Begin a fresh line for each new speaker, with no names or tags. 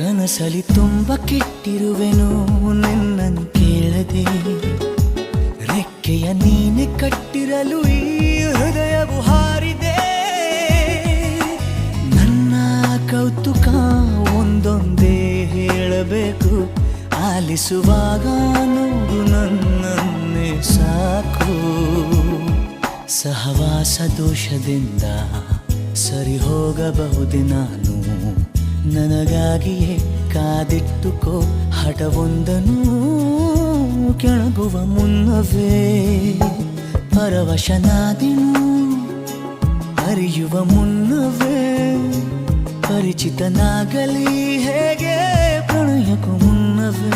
ಕನಸಲಿ ತುಂಬ ಕೆಟ್ಟಿರುವೆನು ನಿನ್ನನ್ನು ಕೇಳದೆ, ರೆಕ್ಕೆಯ ನೀನೆ ಕಟ್ಟಿರಲು ಈ ಹೃದಯವು ಹಾರಿದೆ. ನನ್ನ ಕೌತುಕ ಒಂದೊಂದೇ ಹೇಳಬೇಕು, ಆಲಿಸುವಾಗ ನೋಡು ನನ್ನನ್ನೇ ಸಾಕು. ಸಹವಾಸ ದೋಷದಿಂದ ಸರಿ ಹೋಗಬಹುದೇ ನಾನು, ನನಗಾಗಿಯೇ ಕಾದಿಟ್ಟುಕೋ ಹಠವೊಂದನು. ಕೆಳಗುವ ಮುನ್ನವೇ ಪರವಶನಾದೆನು, ಅರಿಯುವ ಮುನ್ನವೇ ಪರಿಚಿತನಾಗಲಿ ಹೇಗೆ ಪ್ರಣಯಕ್ಕೂ ಮುನ್ನವೇ.